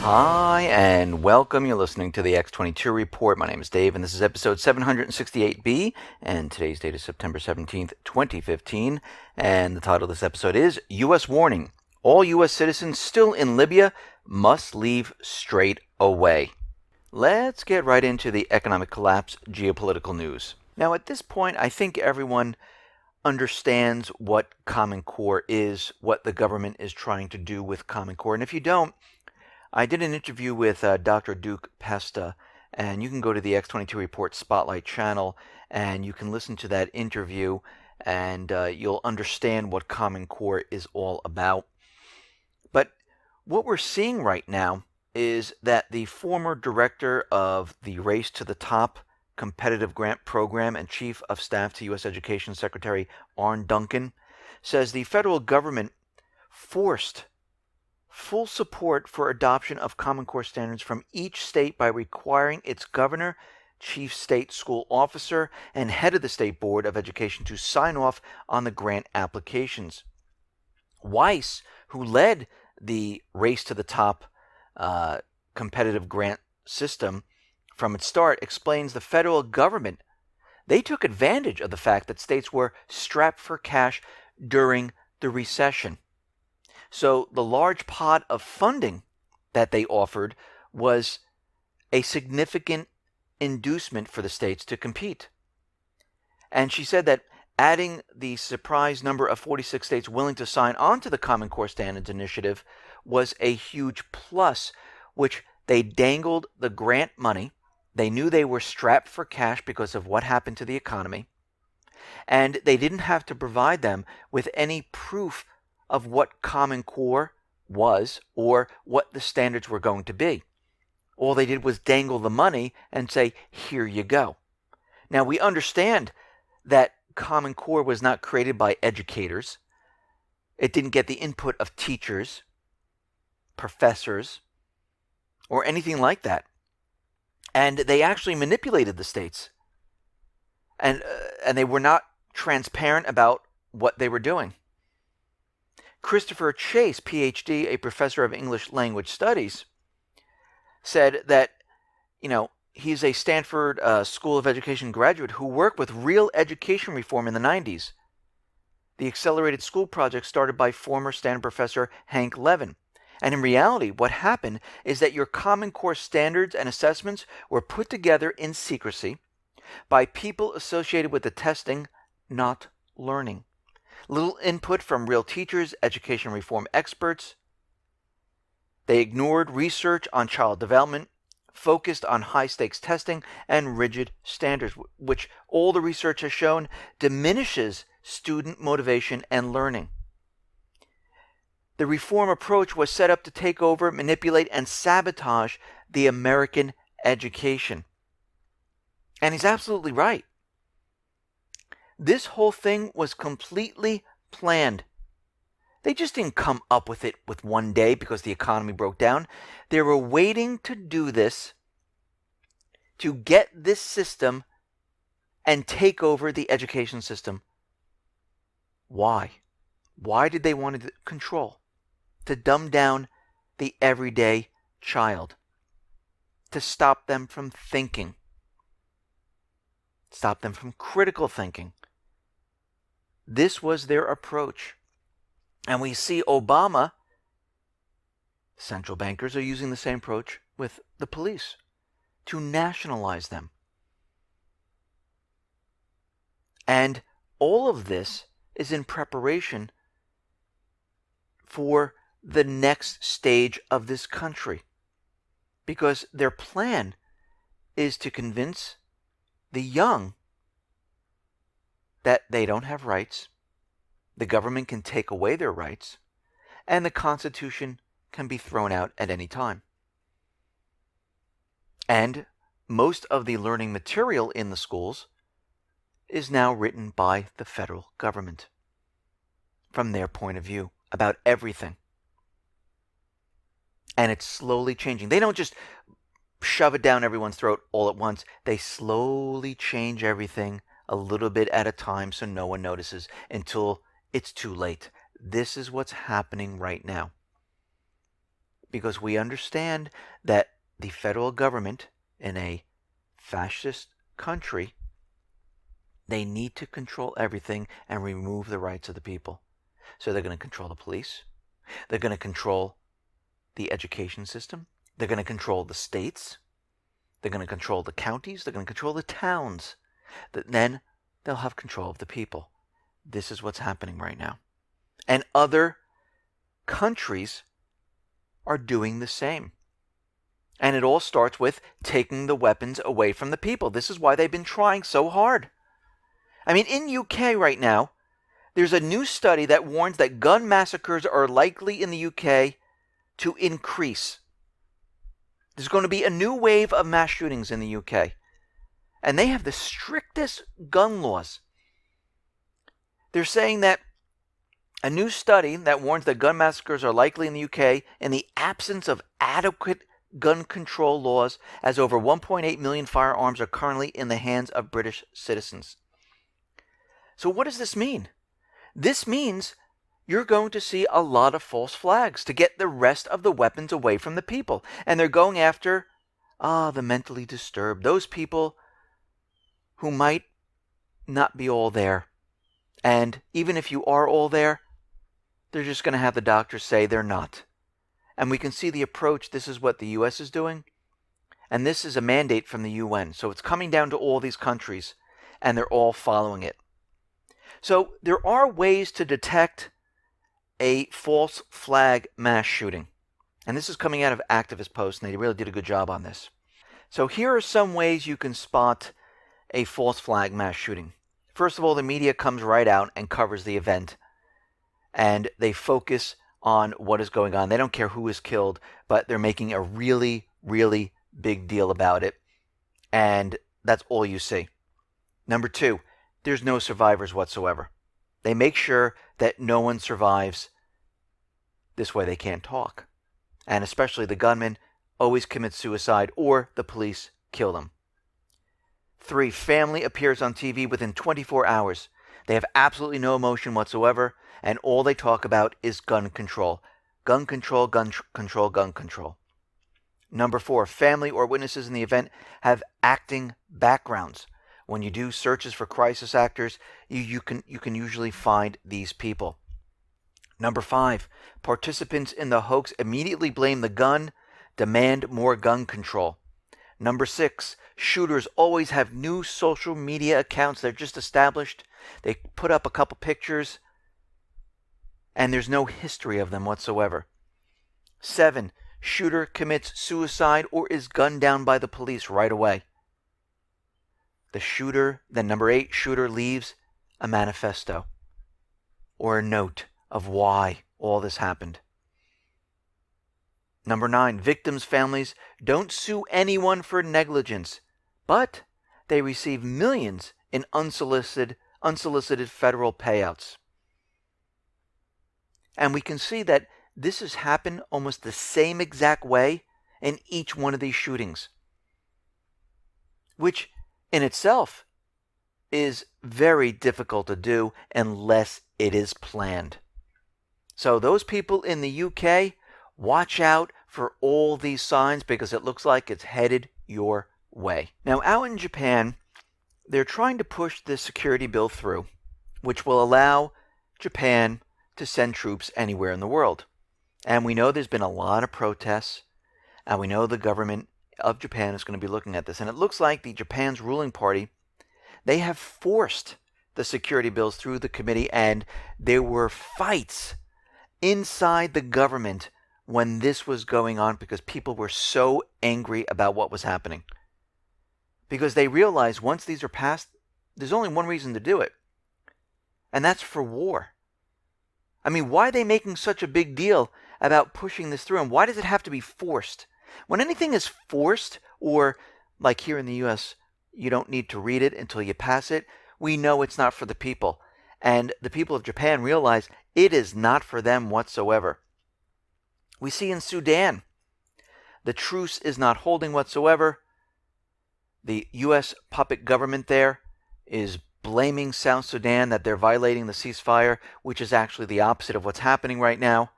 Hi, and welcome. You're listening to the X22 Report. My name is Dave, and this is episode 768B, and today's date is September 17th, 2015, and the title of this episode is U.S. Warning. All U.S. citizens still in Libya must leave straight away. Let's get right into the economic collapse geopolitical news. Now, at this point, I think everyone understands what Common Core is, what the government is trying to do with Common Core, and if you don't, I did an interview with Dr. Duke Pesta, and you can go to the X22 Report Spotlight channel, and you can listen to that interview, and you'll understand what Common Core is all about. But what we're seeing right now is that the former director of the Race to the Top Competitive Grant Program and Chief of Staff to U.S. Education Secretary Arne Duncan says the federal government forced full support for adoption of Common Core standards from each state by requiring its governor, chief state school officer, and head of the State Board of Education to sign off on the grant applications. Weiss, who led the Race to the Top competitive grant system from its start, explains the federal government, they took advantage of the fact that states were strapped for cash during the recession. So the large pot of funding that they offered was a significant inducement for the states to compete. And she said that adding the surprise number of 46 states willing to sign on to the Common Core Standards Initiative was a huge plus, which they dangled the grant money. They knew they were strapped for cash because of what happened to the economy. And they didn't have to provide them with any proof of what Common Core was or what the standards were going to be. All they did was dangle the money and say, here you go. Now, we understand that Common Core was not created by educators. It didn't get the input of teachers, professors, or anything like that. And they actually manipulated the states. And they were not transparent about what they were doing. Christopher Chase, PhD, a professor of English language studies, said that, he's a Stanford School of Education graduate who worked with real education reform in the 90s. The Accelerated School Project started by former Stanford professor Hank Levin. And in reality, what happened is that your Common Core standards and assessments were put together in secrecy by people associated with the testing, not learning. Little input from real teachers, education reform experts. They ignored research on child development, focused on high-stakes testing and rigid standards, which all the research has shown diminishes student motivation and learning. The reform approach was set up to take over, manipulate, and sabotage the American education. And he's absolutely right. This whole thing was completely planned. They just didn't come up with it with one day because the economy broke down. They were waiting to do this, to get this system and take over the education system. Why? Why did they want to control? To dumb down the everyday child. To stop them from thinking. Stop them from critical thinking. This was their approach. And we see Obama, central bankers are using the same approach with the police to nationalize them. And all of this is in preparation for the next stage of this country. Because their plan is to convince the young that they don't have rights, the government can take away their rights, and the Constitution can be thrown out at any time. And most of the learning material in the schools is now written by the federal government from their point of view about everything. And it's slowly changing. They don't just shove it down everyone's throat all at once. They slowly change everything a little bit at a time so no one notices until it's too late. This is what's happening right now. because we understand that the federal government in a fascist country, they need to control everything and remove the rights of the people. So they're going to control the police. They're going to control the education system. They're going to control the states. They're going to control the counties. They're going to control the towns. Then they'll have control of the people. This is what's happening right now. And other countries are doing the same. And it all starts with taking the weapons away from the people. This is why they've been trying so hard. I mean, in UK right now, there's a new study that warns that gun massacres are likely in the UK to increase. There's going to be a new wave of mass shootings in the UK. And they have the strictest gun laws. They're saying that a new study that warns that gun massacres are likely in the UK in the absence of adequate gun control laws, as over 1.8 million firearms are currently in the hands of British citizens. So what does this mean? This means you're going to see a lot of false flags to get the rest of the weapons away from the people. And they're going after the mentally disturbed, those people who might not be all there. And even if you are all there, they're just going to have the doctors say they're not. And we can see the approach. This is what the U.S. is doing. And this is a mandate from the UN. So it's coming down to all these countries, and they're all following it. So there are ways to detect a false flag mass shooting. And this is coming out of activist posts, and they really did a good job on this. So here are some ways you can spot a false flag mass shooting. First of all, the media comes right out and covers the event. And they focus on what is going on. They don't care who is killed, but they're making a really, really big deal about it. And that's all you see. Number two, there's no survivors whatsoever. They make sure that no one survives. This way they can't talk. And especially the gunman always commits suicide or the police kill them. 3, family appears on TV within 24 hours. They have absolutely no emotion whatsoever, and all they talk about is gun control. Gun control, gun control, gun control. Number 4, family or witnesses in the event have acting backgrounds. When you do searches for crisis actors, you can usually find these people. Number 5, participants in the hoax immediately blame the gun, demand more gun control. Number 6, shooters always have new social media accounts. They're just established. They put up a couple pictures, and there's no history of them whatsoever. 7, shooter commits suicide or is gunned down by the police right away. Then number 8, shooter leaves a manifesto or a note of why all this happened. Number 9, victims' families don't sue anyone for negligence, but they receive millions in unsolicited federal payouts. And we can see that this has happened almost the same exact way in each one of these shootings, which in itself is very difficult to do unless it is planned. So those people in the UK, watch out for all these signs because it looks like it's headed your way. Now, out in Japan, they're trying to push this security bill through, which will allow Japan to send troops anywhere in the world. And we know there's been a lot of protests, and we know the government of Japan is going to be looking at this. And it looks like Japan's ruling party, they have forced the security bills through the committee, and there were fights inside the government when this was going on because people were so angry about what was happening. Because they realized once these are passed, there's only one reason to do it, and that's for war. I mean, why are they making such a big deal about pushing this through, and why does it have to be forced? When anything is forced, or like here in the U.S., you don't need to read it until you pass it, we know it's not for the people. And the people of Japan realize it is not for them whatsoever. We see in Sudan, the truce is not holding whatsoever. The U.S. puppet government there is blaming South Sudan that they're violating the ceasefire, which is actually the opposite of what's happening right now.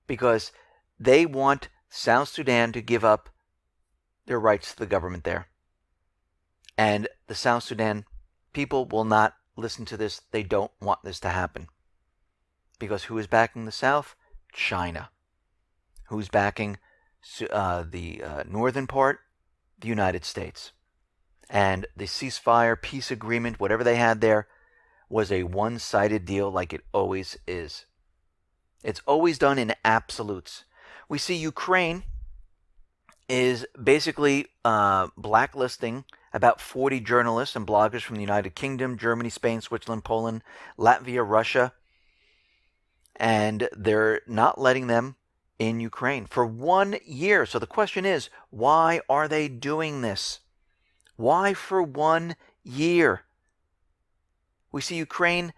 Because They want South Sudan to give up their rights to the government there. And the South Sudan people will not listen to this. They don't want this to happen. Because who is backing the South? China. Who's backing the northern part? The United States. And the ceasefire, peace agreement, whatever they had there, was a one-sided deal like it always is. It's always done in absolutes. We see Ukraine is basically blacklisting about 40 journalists and bloggers from the United Kingdom, Germany, Spain, Switzerland, Poland, Latvia, Russia. And they're not letting them in Ukraine for 1 year. So the question is, why are they doing this? Why for 1 year? We see Ukraine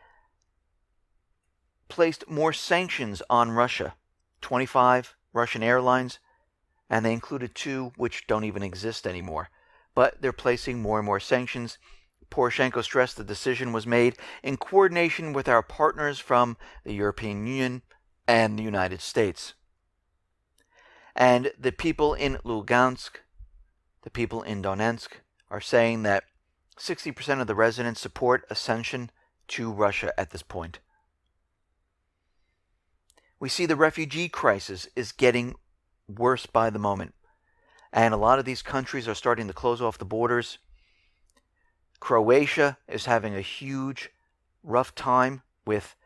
placed more sanctions on Russia. 25 Russian airlines, and they included 2 which don't even exist anymore. But they're placing more and more sanctions. Poroshenko stressed the decision was made in coordination with our partners from the European Union and the United States. And the people in Lugansk, the people in Donetsk, are saying that 60% of the residents support accession to Russia at this point. We see the refugee crisis is getting worse by the moment. And a lot of these countries are starting to close off the borders. Croatia is having a huge, rough time with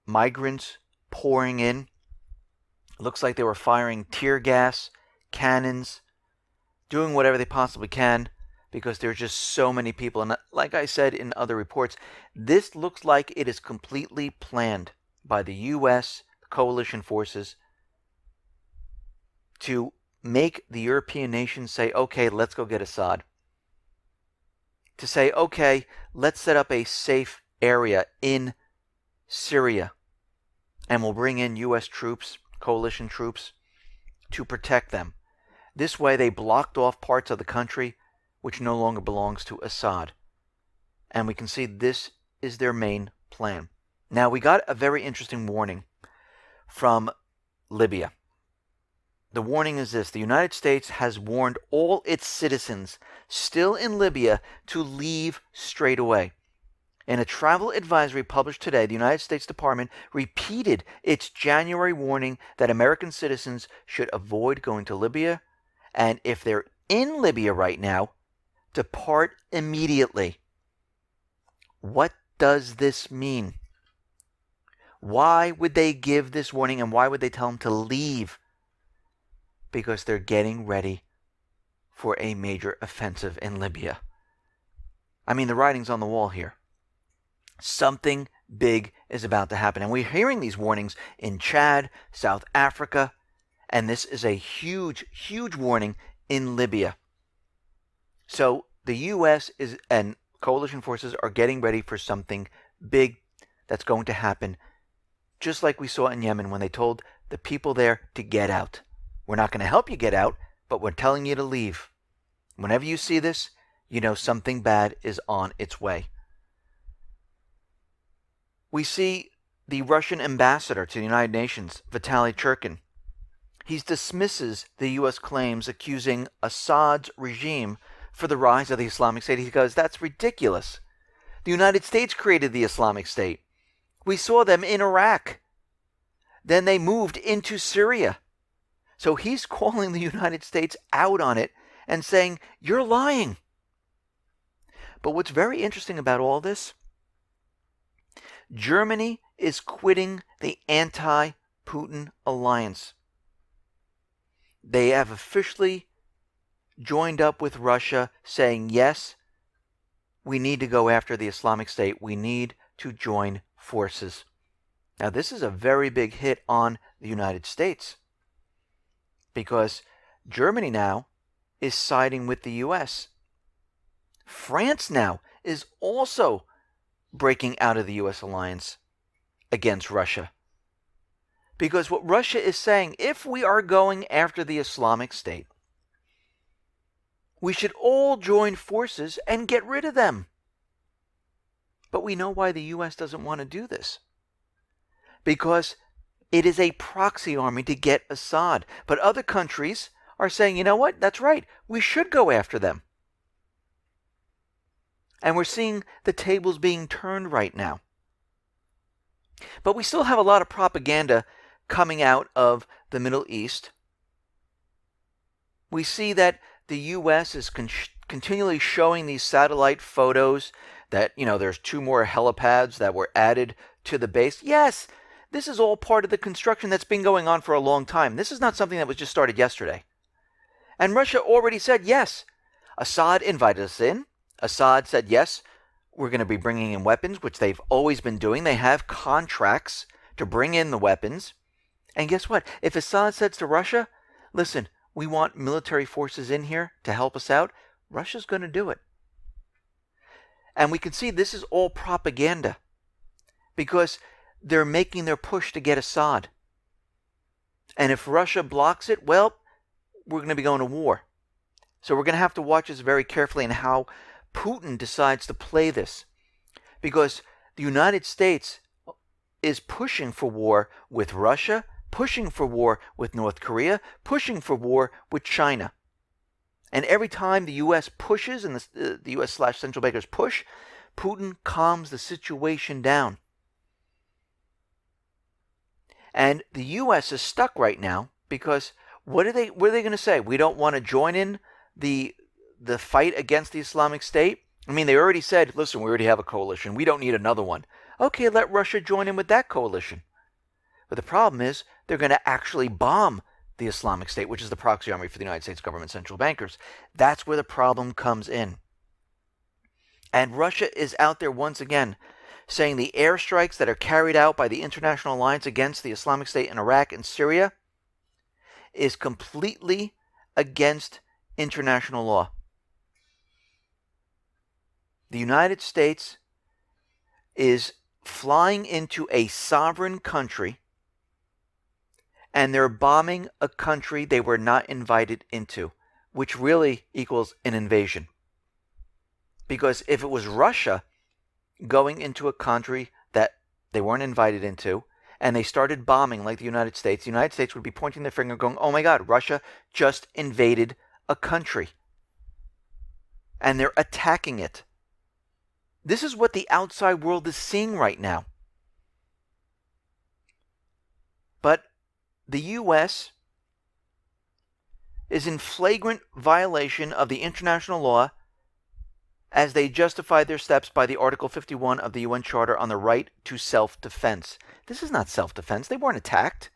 migrants pouring in. It looks like they were firing tear gas, cannons, doing whatever they possibly can because there's just so many people. And like I said in other reports, this looks like it is completely planned by the U.S. coalition forces to make the European nations say, okay, let's go get Assad. To say, okay, let's set up a safe area in Syria and we'll bring in U.S. troops, coalition troops, to protect them. This way they blocked off parts of the country which no longer belongs to Assad. And we can see this is their main plan. Now, we got a very interesting warning from Libya. The warning is this: the United States has warned all its citizens still in Libya to leave straight away. In a travel advisory published today, the United States Department repeated its January warning that American citizens should avoid going to Libya, and if they're in Libya right now, depart immediately. What does this mean? Why would they give this warning, and why would they tell them to leave? Because they're getting ready for a major offensive in Libya. I mean, the writing's on the wall here. Something big is about to happen. And we're hearing these warnings in Chad, South Africa, and this is a huge, huge warning in Libya. So the U.S. and coalition forces are getting ready for something big that's going to happen, just like we saw in Yemen when they told the people there to get out. We're not going to help you get out, but we're telling you to leave. Whenever you see this, you know something bad is on its way. We see the Russian ambassador to the United Nations, Vitaly Churkin. He dismisses the U.S. claims accusing Assad's regime for the rise of the Islamic State. He goes, that's ridiculous. The United States created the Islamic State. We saw them in Iraq. Then they moved into Syria. So he's calling the United States out on it and saying, you're lying. But what's very interesting about all this, Germany is quitting the anti-Putin alliance. They have officially joined up with Russia saying, yes, we need to go after the Islamic State. We need to join forces. Now, this is a very big hit on the United States, because Germany now is siding with the U.S. France now is also breaking out of the U.S. alliance against Russia. Because what Russia is saying, if we are going after the Islamic State, we should all join forces and get rid of them. But we know why the U.S. doesn't want to do this. Because It is a proxy army to get Assad. But other countries are saying, you know what, that's right, we should go after them. And we're seeing the tables being turned right now. But we still have a lot of propaganda coming out of the Middle East. We see that the U.S. is continually showing these satellite photos that, there's 2 more helipads that were added to the base. Yes, this is all part of the construction that's been going on for a long time. This is not something that was just started yesterday. And Russia already said, yes, Assad invited us in. Assad said, yes, we're going to be bringing in weapons, which they've always been doing. They have contracts to bring in the weapons. And guess what? If Assad says to Russia, listen, we want military forces in here to help us out, Russia's going to do it. And we can see this is all propaganda because they're making their push to get Assad. And if Russia blocks it, well, we're going to be going to war. So we're going to have to watch this very carefully and how Putin decides to play this. Because the United States is pushing for war with Russia, pushing for war with North Korea, pushing for war with China. And every time the U.S. pushes and the U.S./central bankers push, Putin calms the situation down. And the U.S. is stuck right now because what are they going to say? We don't want to join in the fight against the Islamic State? I mean, they already said, listen, we already have a coalition. We don't need another one. Okay, let Russia join in with that coalition. But the problem is they're going to actually bomb the Islamic State, which is the proxy army for the United States government central bankers. That's where the problem comes in. And Russia is out there once again saying the airstrikes that are carried out by the International Alliance against the Islamic State in Iraq and Syria is completely against international law. The United States is flying into a sovereign country and they're bombing a country they were not invited into, which really equals an invasion. Because if it was Russia going into a country that they weren't invited into, and they started bombing like the United States would be pointing their finger going, oh my God, Russia just invaded a country. And they're attacking it. This is what the outside world is seeing right now. But the U.S. is in flagrant violation of the international law as they justify their steps by the Article 51 of the UN Charter on the right to self-defense. This is not self-defense. They weren't attacked.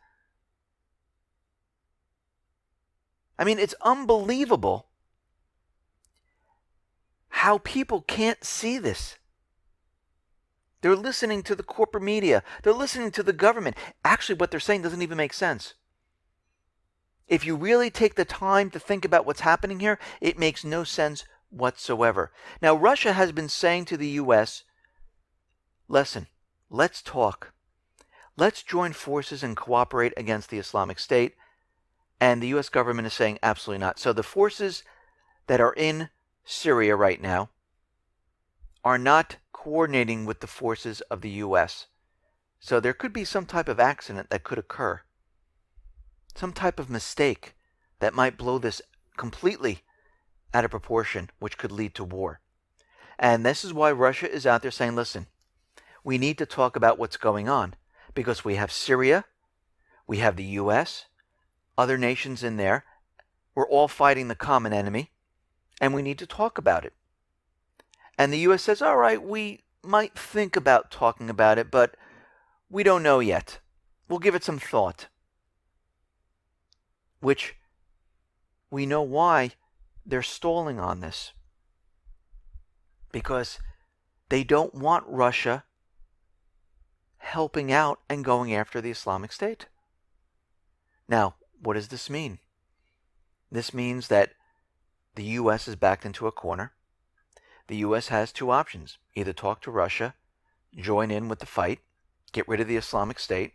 I mean, it's unbelievable how people can't see this. They're listening to the corporate media. They're listening to the government. Actually, what they're saying doesn't even make sense. If you really take the time to think about what's happening here, it makes no sense whatsoever. Now, Russia has been saying to the U.S., listen, let's talk. Let's join forces and cooperate against the Islamic State. And the U.S. government is saying absolutely not. So the forces that are in Syria right now are not coordinating with the forces of the U.S. So there could be some type of accident that could occur. Some type of mistake that might blow this completely out of proportion, which could lead to war. And this is why Russia is out there saying, listen, we need to talk about what's going on. Because we have Syria, we have the U.S., other nations in there. We're all fighting the common enemy, and we need to talk about it. And the U.S. says, all right, we might think about talking about it, but we don't know yet. We'll give it some thought. Which we know why they're stalling on this. Because they don't want Russia helping out and going after the Islamic State. Now, what does this mean? This means that the U.S. is backed into a corner. The U.S. has two options. Either talk to Russia, join in with the fight, get rid of the Islamic State.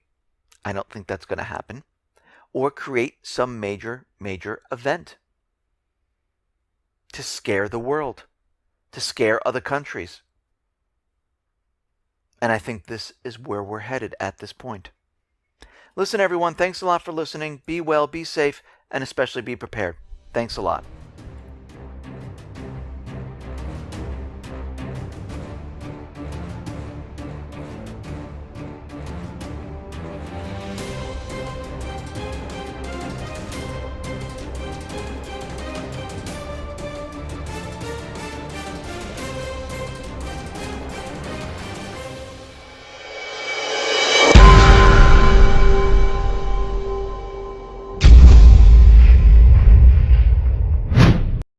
I don't think that's going to happen. Or create some major event to scare the world, to scare other countries. And I think this is where we're headed at this point. Listen, everyone, thanks a lot for listening. Be well, be safe, and especially be prepared. Thanks a lot.